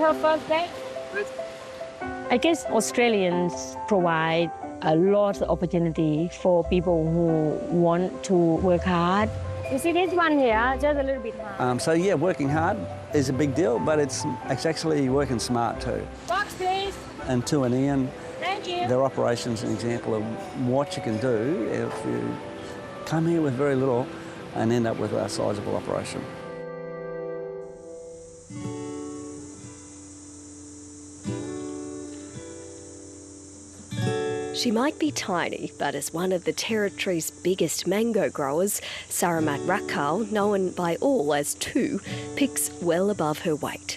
her first day? I guess Australians provide a lot of opportunity for people who want to work hard. You see this one here, just a little bit hard. So yeah, working hard is a big deal, but it's actually working smart too. Box, please. And Tu and Ian, Thank you. their operation's an example of what you can do if you come here with very little and end up with a sizable operation. She might be tiny, but as one of the Territory's biggest mango growers, Saramat Rakhal, known by all as Tu, picks well above her weight.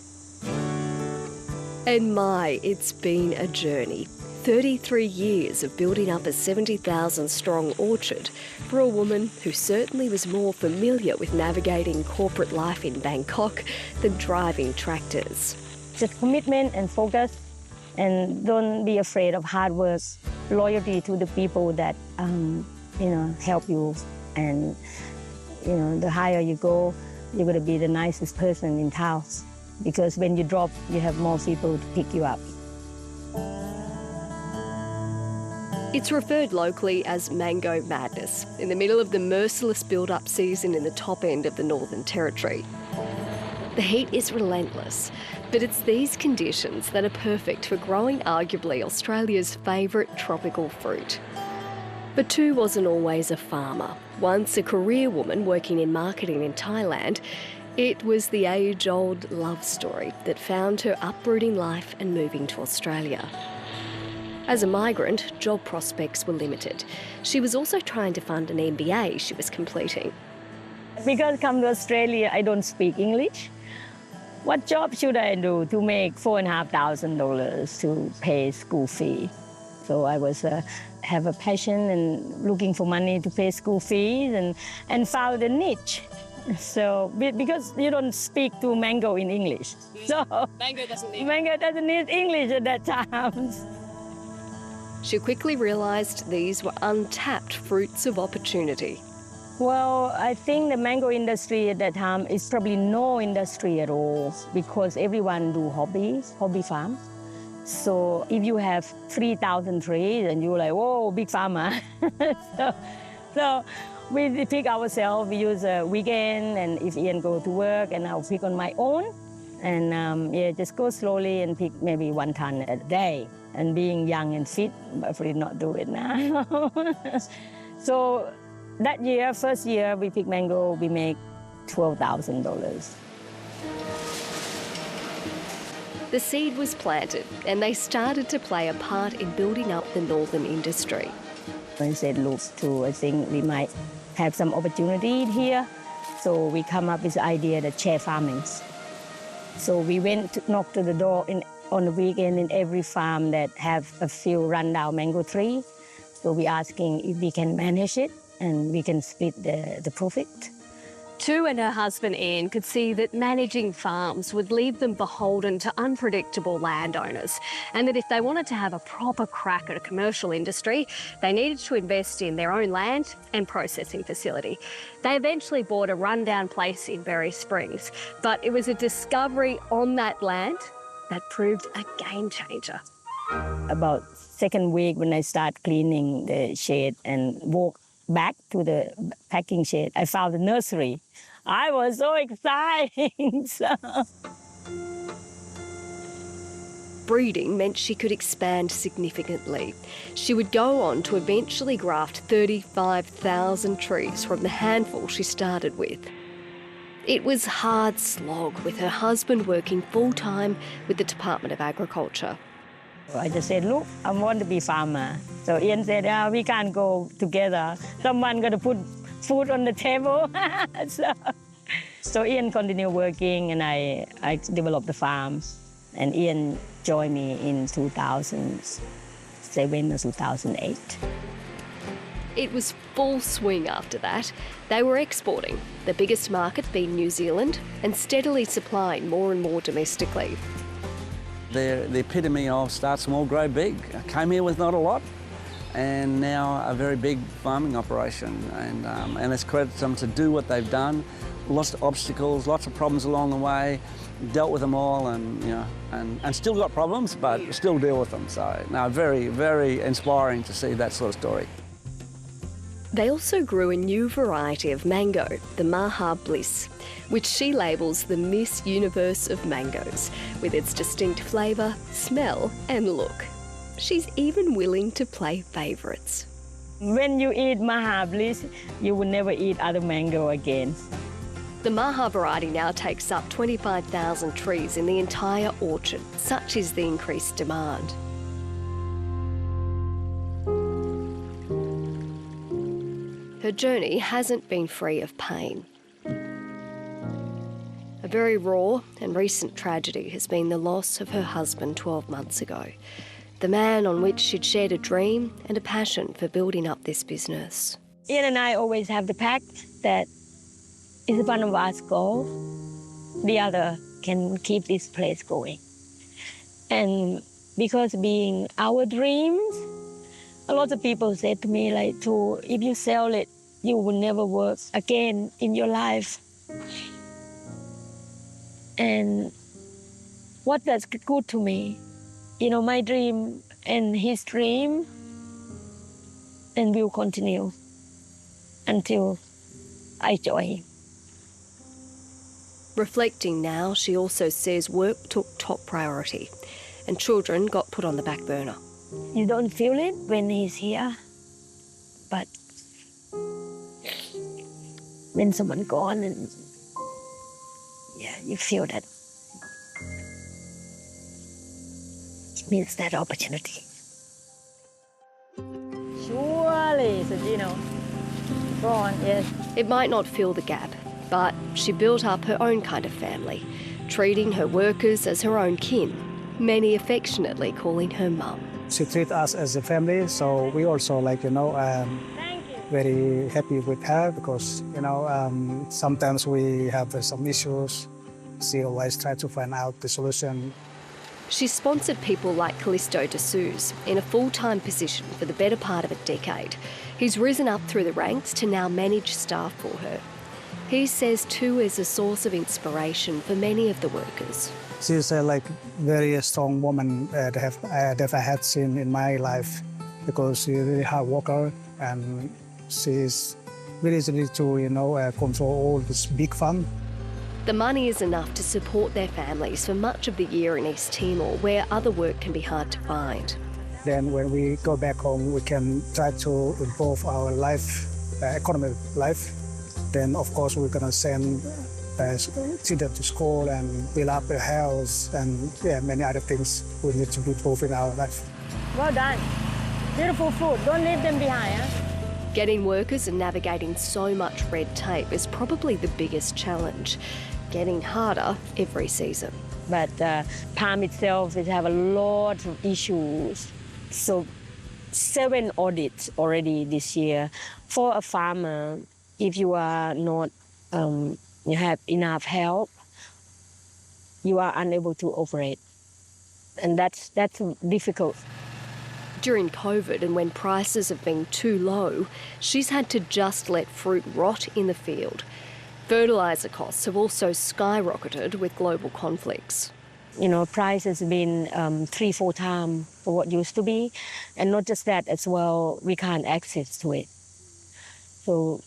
And my, it's been a journey. 33 years of building up a 70,000-strong orchard for a woman who certainly was more familiar with navigating corporate life in Bangkok than driving tractors. Just commitment and focus, and don't be afraid of hard work. Loyalty to the people that help you, and the higher you go, you're going to be the nicest person in town, because when you drop, you have more people to pick you up. It's referred locally as Mango Madness, in the middle of the merciless build-up season in the top end of the Northern Territory. The heat is relentless, but it's these conditions that are perfect for growing arguably Australia's favourite tropical fruit. But Tu wasn't always a farmer. Once a career woman working in marketing in Thailand, it was the age-old love story that found her uprooting life and moving to Australia. As a migrant, job prospects were limited. She was also trying to fund an MBA she was completing. Because come to Australia, I don't speak English. What job should I do to make $4,500 to pay school fee? So I was have a passion and looking for money to pay school fees and found a niche. So because you don't speak to Mango in English, so Mango doesn't need English at that time. She quickly realised these were untapped fruits of opportunity. Well, I think the mango industry at that time is probably no industry at all, because everyone do hobby farm. So if you have 3,000 trees and you're like, whoa, big farmer. so we pick ourselves, we use a weekend, and if Ian go to work, and I'll pick on my own. And just go slowly and pick maybe 1 ton a day. And being young and fit, but afraid not do it now. So that year, first year we pick mango, we make $12,000. The seed was planted and they started to play a part in building up the northern industry. I said, look, I think we might have some opportunity here. So we come up with the idea that share farming. So we went to knock to the door on the weekend in every farm that have a few rundown mango trees. So we're asking if we can manage it and we can split the profit. Tu and her husband Ian could see that managing farms would leave them beholden to unpredictable landowners, and that if they wanted to have a proper crack at a commercial industry, they needed to invest in their own land and processing facility. They eventually bought a rundown place in Berry Springs, but it was a discovery on that land that proved a game changer. About second week when I start cleaning the shed and walk back to the packing shed, I found the nursery. I was so excited. Breeding meant she could expand significantly. She would go on to eventually graft 35,000 trees from the handful she started with. It was hard slog, with her husband working full-time with the Department of Agriculture. I just said, look, I want to be farmer. So Ian said, we can't go together. Someone got to put food on the table. so Ian continued working, and I developed the farm. And Ian joined me in 2007 or 2008. It was full swing after that. They were exporting, the biggest market being New Zealand, and steadily supplying more and more domestically. They're the epitome of start small, grow big. I came here with not a lot, and now a very big farming operation. And it's credit to them to do what they've done, lots of obstacles, lots of problems along the way, dealt with them all, and you know, and still got problems, but still deal with them. So, no, very, very inspiring to see that sort of story. They also grew a new variety of mango, the Maha Bliss, which she labels the Miss Universe of mangoes, with its distinct flavour, smell and look. She's even willing to play favourites. When you eat Maha Bliss, you will never eat other mango again. The Maha variety now takes up 25,000 trees in the entire orchard. Such is the increased demand. Her journey hasn't been free of pain. A very raw and recent tragedy has been the loss of her husband 12 months ago, the man on which she'd shared a dream and a passion for building up this business. Ian and I always have the pact that if one of us go, the other can keep this place going. And because being our dreams, a lot of people said to me, like, if you sell it, you will never work again in your life. And what that's good to me, you know, my dream and his dream, and will continue until I join him. Reflecting now, she also says work took top priority and children got put on the back burner. You don't feel it when he's here, but when someone gone, and yeah, you feel that. It means that opportunity. Surely, Sajino. Go on, yes. It might not fill the gap, but she built up her own kind of family, treating her workers as her own kin, many affectionately calling her mum. She treats us as a family, so we also very happy with her because, sometimes we have some issues. She always tries to find out the solution. She's sponsored people like Callisto de Souza in a full-time position for the better part of a decade. He's risen up through the ranks to now manage staff for her. He says too is a source of inspiration for many of the workers. She's a very strong woman that I had seen in my life because she's a really hard worker and she's really easy to control all this big farm. The money is enough to support their families for much of the year in East Timor, where other work can be hard to find. Then when we go back home, we can try to improve our life, economic life. Then of course we're gonna send children to school and build up a house and many other things we need to improve in our life. Well done. Beautiful food. Don't leave them behind, huh? Getting workers and navigating so much red tape is probably the biggest challenge, getting harder every season. But palm itself, it have a lot of issues. So 7 audits already this year. For a farmer, if you are not, you have enough help, you are unable to operate. And that's difficult. During COVID and when prices have been too low, she's had to just let fruit rot in the field. Fertiliser costs have also skyrocketed with global conflicts. You know, price has been 3-4 times for what used to be. And not just that as well, we can't access to it. So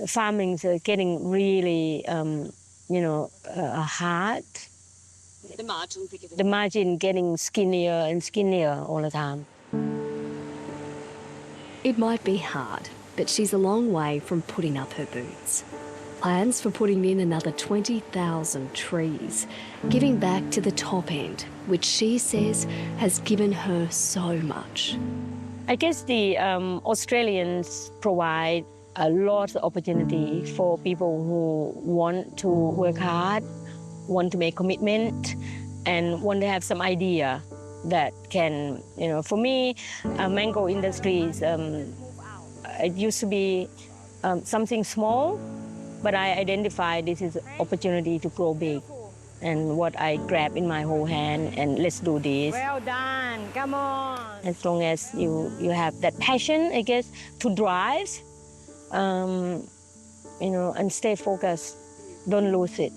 farming is getting really, hard. The margin getting skinnier and skinnier all the time. It might be hard, but she's a long way from putting up her boots. Plans for putting in another 20,000 trees, giving back to the top end, which she says has given her so much. I guess the Australians provide a lot of opportunity for people who want to work hard, want to make commitment, and want to have some idea that can, for me, mango industry is, it used to be something small, but I identify this is opportunity to grow big. And what I grab in my whole hand, and let's do this. Well done, come on. As long as you have that passion, I guess, to drive, and stay focused. Don't lose it.